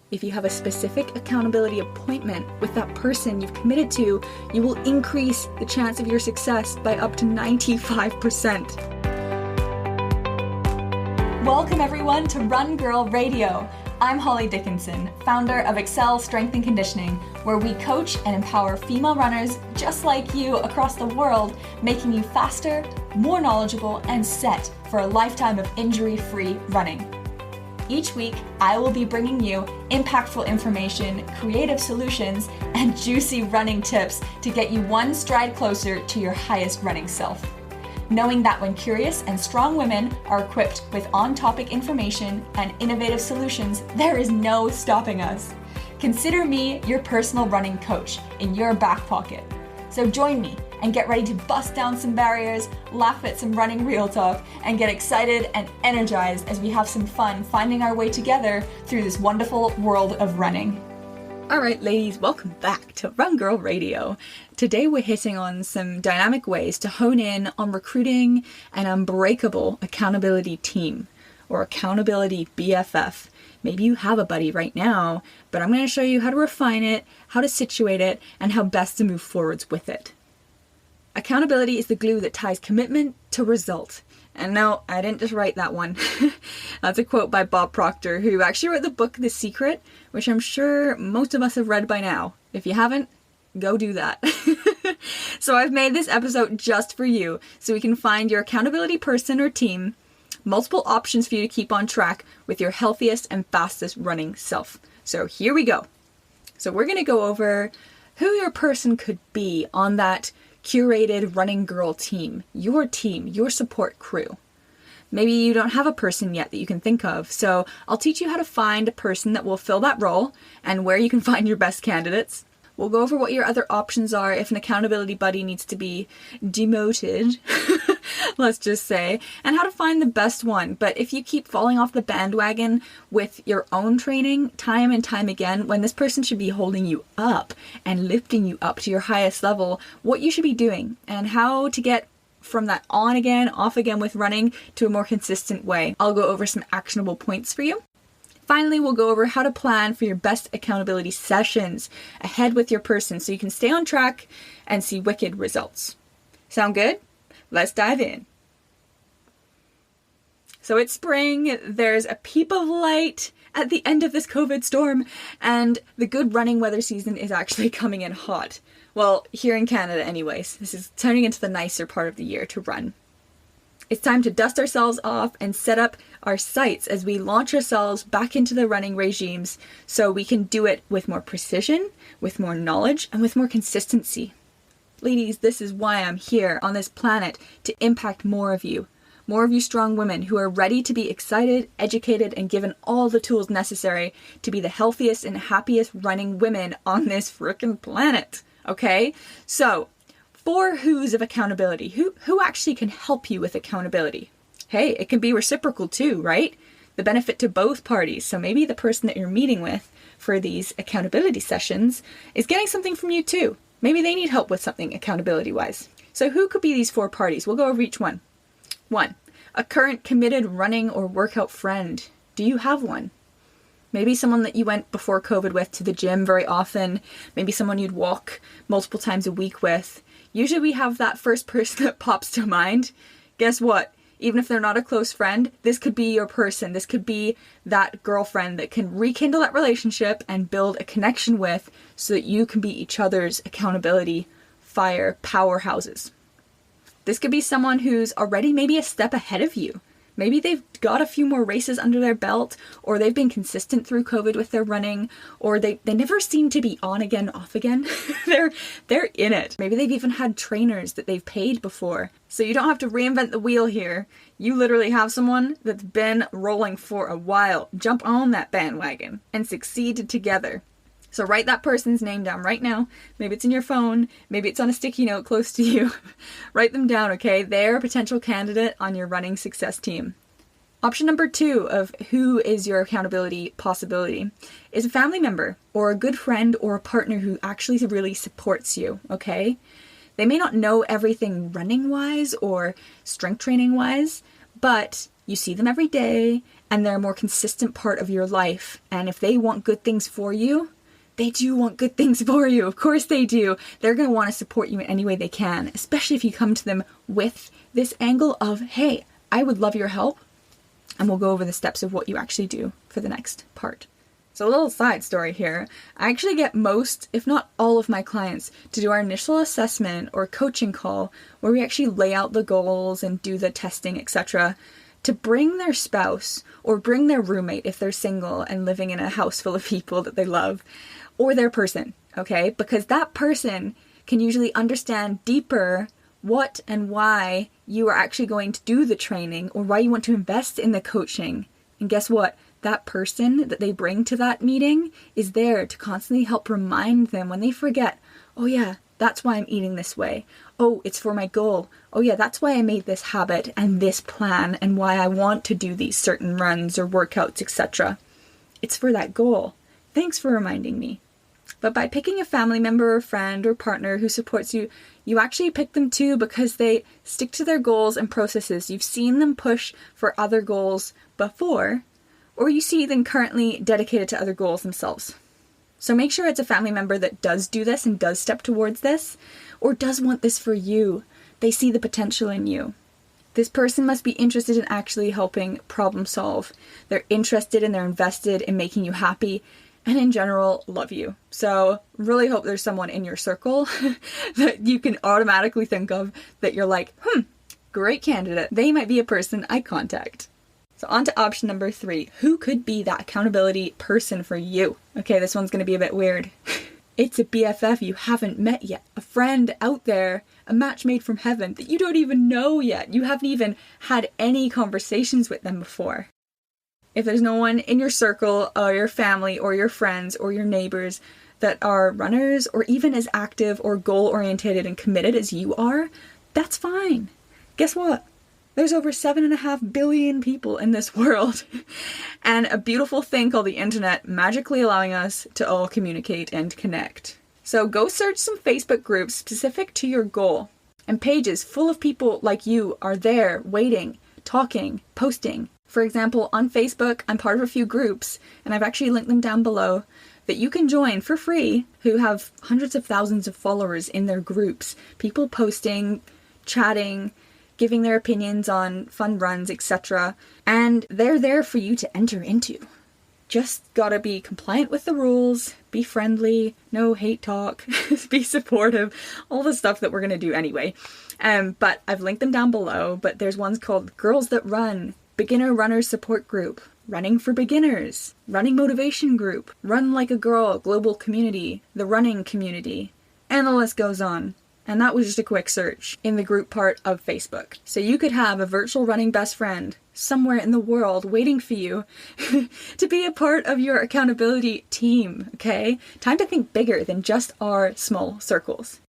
If you have a specific accountability appointment with that person you've committed to, you will increase the chance of your success by up to 95%. Welcome everyone to Run Girl Radio. I'm Holly Dickinson, founder of Excel Strength and Conditioning, where we coach and empower female runners just like you across the world, making you faster, more knowledgeable, and set for a lifetime of injury-free running. Each week, I will be bringing you impactful information, creative solutions, and juicy running tips to get you one stride closer to your highest running self. Knowing that when curious and strong women are equipped with on-topic information and innovative solutions, there is no stopping us. Consider me your personal running coach in your back pocket. So join me and get ready to bust down some barriers, laugh at some running real talk, and get excited and energized as we have some fun finding our way together through this wonderful world of running. All right, ladies, welcome back to Run Girl Radio. Today we're hitting on some dynamic ways to hone in on recruiting an unbreakable accountability team, or accountability BFF. Maybe you have a buddy right now, but I'm going to show you how to refine it, how to situate it, and how best to move forwards with it. Accountability is the glue that ties commitment to result. And no, I didn't just write that one. That's a quote by Bob Proctor, who actually wrote the book The Secret, which I'm sure most of us have read by now. If you haven't, go do that. So I've made this episode just for you, so we can find your accountability person or team, multiple options for you to keep on track with your healthiest and fastest running self. So here we go. So we're going to go over who your person could be on that curated running girl team, your support crew. Maybe you don't have a person yet that you can think of, so I'll teach you how to find a person that will fill that role and where you can find your best candidates. We'll go over what your other options are if an accountability buddy needs to be demoted, let's just say, and how to find the best one. But if you keep falling off the bandwagon with your own training time and time again, when this person should be holding you up and lifting you up to your highest level, what you should be doing and how to get from that on again, off again with running to a more consistent way. I'll go over some actionable points for you. Finally, we'll go over how to plan for your best accountability sessions ahead with your person so you can stay on track and see wicked results. Sound good? Let's dive in. So it's spring, there's a peep of light at the end of this COVID storm, and the good running weather season is actually coming in hot. Well, here in Canada anyways. This is turning into the nicer part of the year to run. It's time to dust ourselves off and set up our sights as we launch ourselves back into the running regimes so we can do it with more precision, with more knowledge, and with more consistency. Ladies, this is why I'm here on this planet, to impact more of you strong women who are ready to be excited, educated, and given all the tools necessary to be the healthiest and happiest running women on this frickin' planet. Okay? So, 4 who's of accountability. Who actually can help you with accountability? Hey, it can be reciprocal too, right? The benefit to both parties. So maybe the person that you're meeting with for these accountability sessions is getting something from you too. Maybe they need help with something accountability-wise. So who could be these 4 parties? We'll go over each one. 1, a current committed running or workout friend. Do you have one? Maybe someone that you went before COVID with to the gym very often. Maybe someone you'd walk multiple times a week with. Usually we have that first person that pops to mind. Guess what? Even if they're not a close friend, this could be your person. This could be that girlfriend that can rekindle that relationship and build a connection with so that you can be each other's accountability fire powerhouses. This could be someone who's already maybe a step ahead of you. Maybe they've got a few more races under their belt, or they've been consistent through COVID with their running, or they never seem to be on again, off again. They're in it. Maybe they've even had trainers that they've paid before. So you don't have to reinvent the wheel here. You literally have someone that's been rolling for a while. Jump on that bandwagon and succeed together. So write that person's name down right now. Maybe it's in your phone. Maybe it's on a sticky note close to you. Write them down, okay? They're a potential candidate on your running success team. Option number 2 of who is your accountability possibility is a family member or a good friend or a partner who actually really supports you, okay? They may not know everything running-wise or strength training-wise, but you see them every day and they're a more consistent part of your life. And if they want good things for you, they do want good things for you. Of course they do. They're going to want to support you in any way they can, especially if you come to them with this angle of, hey, I would love your help. And we'll go over the steps of what you actually do for the next part. So a little side story here. I actually get most, if not all of my clients to do our initial assessment or coaching call where we actually lay out the goals and do the testing, etc., to bring their spouse or bring their roommate if they're single and living in a house full of people that they love, or their person, okay? Because that person can usually understand deeper what and why you are actually going to do the training or why you want to invest in the coaching. And guess what? That person that they bring to that meeting is there to constantly help remind them when they forget, oh yeah, that's why I'm eating this way. Oh, it's for my goal. Oh yeah, that's why I made this habit and this plan and why I want to do these certain runs or workouts, etc. It's for that goal. Thanks for reminding me. But by picking a family member or friend or partner who supports you, you actually pick them too because they stick to their goals and processes. You've seen them push for other goals before, or you see them currently dedicated to other goals themselves. So make sure it's a family member that does do this and does step towards this, or does want this for you. They see the potential in you. This person must be interested in actually helping problem solve. They're interested and they're invested in making you happy, and in general, love you. So really hope there's someone in your circle that you can automatically think of that you're like, great candidate. They might be a person I contact. So on to option number 3. Who could be that accountability person for you? Okay, this one's going to be a bit weird. It's a BFF you haven't met yet. A friend out there, a match made from heaven that you don't even know yet. You haven't even had any conversations with them before. If there's no one in your circle or your family or your friends or your neighbors that are runners or even as active or goal-oriented and committed as you are, that's fine. Guess what? There's over 7.5 billion people in this world, and a beautiful thing called the internet magically allowing us to all communicate and connect. So go search some Facebook groups specific to your goal, and pages full of people like you are there waiting, talking, posting. For example, on Facebook, I'm part of a few groups, and I've actually linked them down below, that you can join for free who have hundreds of thousands of followers in their groups. People posting, chatting, giving their opinions on fun runs, etc. And they're there for you to enter into. Just gotta be compliant with the rules, be friendly, no hate talk, be supportive, all the stuff that we're gonna do anyway. But I've linked them down below, but there's ones called Girls That Run, Beginner Runners Support Group, Running for Beginners, Running Motivation Group, Run Like a Girl Global Community, The Running Community, and the list goes on. And that was just a quick search in the group part of Facebook. So you could have a virtual running best friend somewhere in the world waiting for you to be a part of your accountability team, okay? Time to think bigger than just our small circles.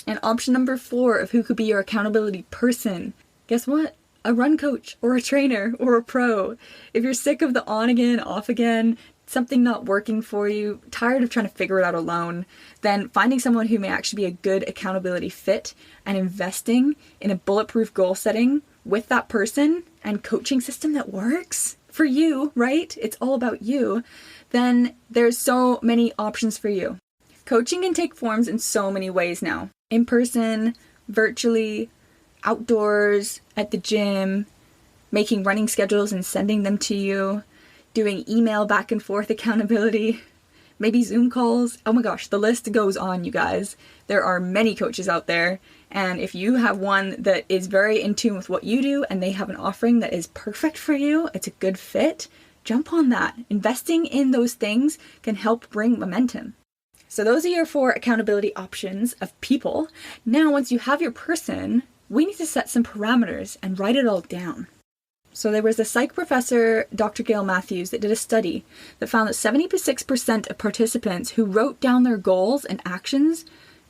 And option number 4 of who could be your accountability person, guess what? A run coach or a trainer or a pro. If you're sick of the on again, off again, something not working for you, tired of trying to figure it out alone, then finding someone who may actually be a good accountability fit and investing in a bulletproof goal setting with that person and coaching system that works for you, right? It's all about you. Then there's so many options for you. Coaching can take forms in so many ways now. In person, virtually, outdoors, at the gym, making running schedules and sending them to you, doing email back and forth accountability, maybe Zoom calls. Oh my gosh, the list goes on, you guys. There are many coaches out there, and if you have one that is very in tune with what you do and they have an offering that is perfect for you, it's a good fit, jump on that. Investing in those things can help bring momentum. So those are your 4 accountability options of people. Now, once you have your person, we need to set some parameters and write it all down. So there was a psych professor, Dr. Gail Matthews, that did a study that found that 76% of participants who wrote down their goals and actions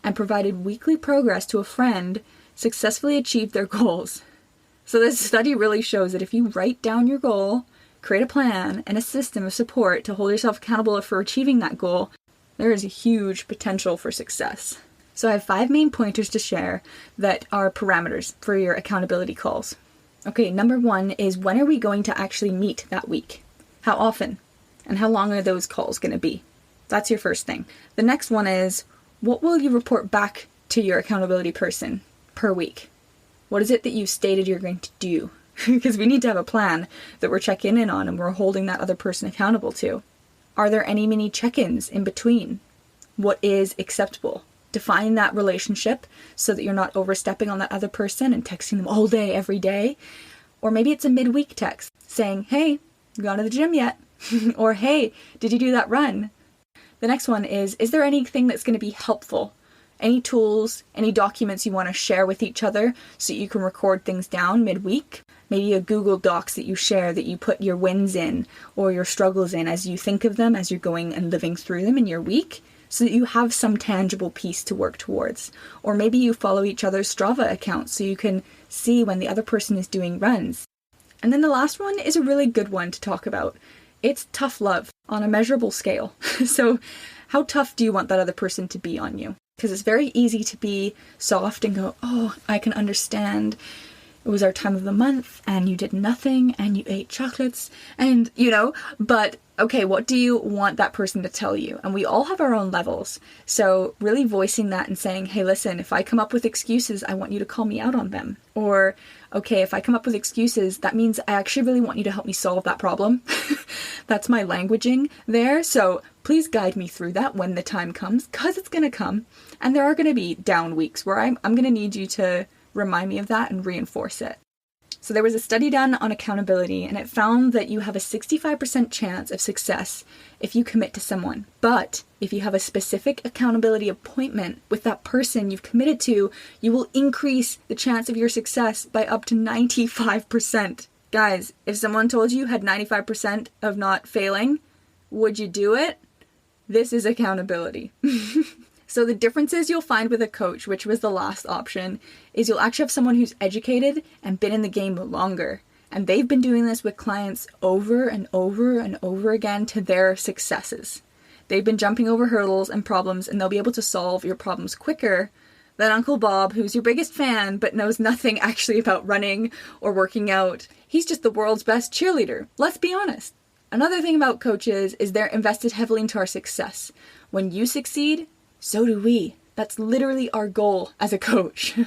and provided weekly progress to a friend successfully achieved their goals. So this study really shows that if you write down your goal, create a plan and a system of support to hold yourself accountable for achieving that goal, there is a huge potential for success. So I have 5 main pointers to share that are parameters for your accountability calls. Okay, number 1 is, when are we going to actually meet that week? How often? And how long are those calls going to be? That's your first thing. The next one is, what will you report back to your accountability person per week? What is it that you stated you're going to do? Because we need to have a plan that we're checking in on and we're holding that other person accountable to. Are there any mini check-ins in between? What is acceptable? Define that relationship so that you're not overstepping on that other person and texting them all day, every day. Or maybe it's a midweek text saying, hey, you gone to the gym yet? Or, hey, did you do that run? The next one is there anything that's going to be helpful? Any tools, any documents you want to share with each other so you can record things down midweek? Maybe a Google Docs that you share that you put your wins in or your struggles in as you think of them, as you're going and living through them in your week, so that you have some tangible piece to work towards. Or maybe you follow each other's Strava accounts so you can see when the other person is doing runs. And then the last one is a really good one to talk about. It's tough love on a measurable scale. So how tough do you want that other person to be on you? Because it's very easy to be soft and go, oh, I can understand. It was our time of the month and you did nothing and you ate chocolates and, but okay, what do you want that person to tell you? And we all have our own levels. So really voicing that and saying, hey, listen, if I come up with excuses, I want you to call me out on them. Or, okay, if I come up with excuses, that means I actually really want you to help me solve that problem. That's my languaging there. So please guide me through that when the time comes, because it's going to come. And there are going to be down weeks where I'm going to need you to remind me of that and reinforce it. So there was a study done on accountability and it found that you have a 65% chance of success if you commit to someone. But if you have a specific accountability appointment with that person you've committed to, you will increase the chance of your success by up to 95%. Guys, if someone told you had 95% of not failing, would you do it? This is accountability. So the differences you'll find with a coach, which was the last option, is you'll actually have someone who's educated and been in the game longer. And they've been doing this with clients over and over and over again to their successes. They've been jumping over hurdles and problems, and they'll be able to solve your problems quicker than Uncle Bob, who's your biggest fan but knows nothing actually about running or working out. He's just the world's best cheerleader. Let's be honest. Another thing about coaches is they're invested heavily into our success. When you succeed, so do we. That's literally our goal as a coach.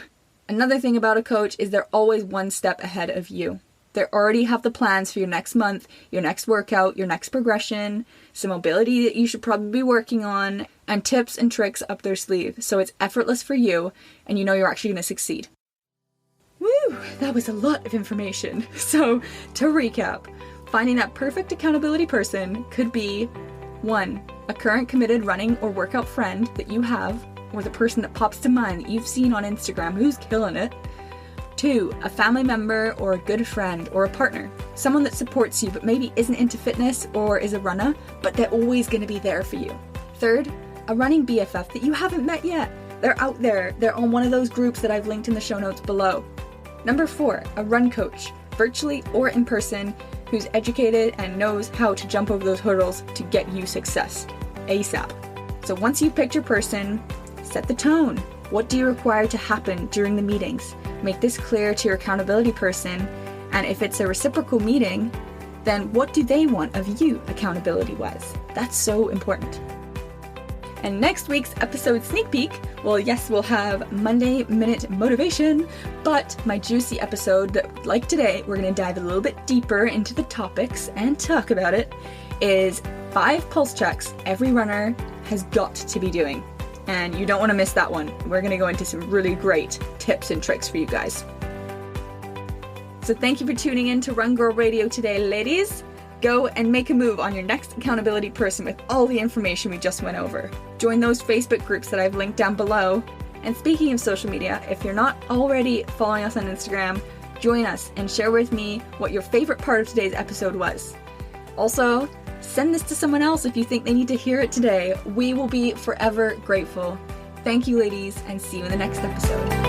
Another thing about a coach is they're always one step ahead of you. They already have the plans for your next month, your next workout, your next progression, some mobility that you should probably be working on, and tips and tricks up their sleeve. So it's effortless for you, and you know you're actually going to succeed. Woo! That was a lot of information. So to recap, finding that perfect accountability person could be 1. A current committed running or workout friend that you have, or the person that pops to mind that you've seen on Instagram who's killing it. 2. A family member or a good friend or a partner. Someone that supports you but maybe isn't into fitness or is a runner, but they're always going to be there for you. 3rd, a running BFF that you haven't met yet. They're out there. They're on one of those groups that I've linked in the show notes below. Number 4, a run coach, virtually or in person, who's educated and knows how to jump over those hurdles to get you success ASAP. So once you've picked your person, set the tone. What do you require to happen during the meetings? Make this clear to your accountability person, and if it's a reciprocal meeting, then what do they want of you accountability-wise? That's so important. And next week's episode sneak peek, well, yes, we'll have Monday Minute Motivation, but my juicy episode that, like today, we're going to dive a little bit deeper into the topics and talk about it, is 5 pulse checks every runner has got to be doing. And you don't want to miss that one. We're going to go into some really great tips and tricks for you guys. So thank you for tuning in to Run Girl Radio today, ladies. Go and make a move on your next accountability person with all the information we just went over. Join those Facebook groups that I've linked down below. And speaking of social media, if you're not already following us on Instagram, join us and share with me what your favorite part of today's episode was. Also, send this to someone else if you think they need to hear it today. We will be forever grateful. Thank you, ladies, and see you in the next episode.